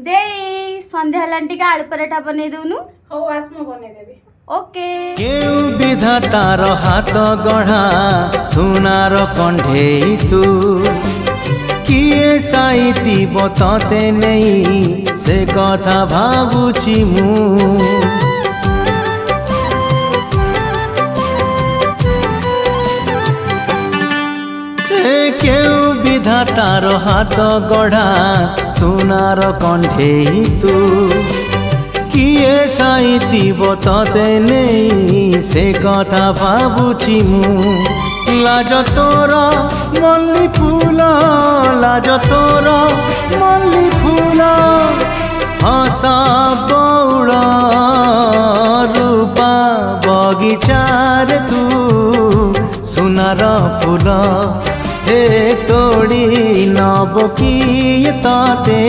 देई संध्या लांटी का आलू पराठा बने दूनु। हो आसमो बने देबी। ओके। केउ विधातार हाथ गढ़ा सुनार कंढेई तू किए साइती बतते नहीं से कथा भाबुची मु केउ विधातार हाथ गढ़ा सुनार कंढेई तू किए साइती बतते नहीं से कथा भाबुची मु लाज तोर मल्ली फूल लाज तोर मल्ली फूल हसा बौड़ रूपा बगीचार तू सुनार फूल हे तोड़ी नब किए ताते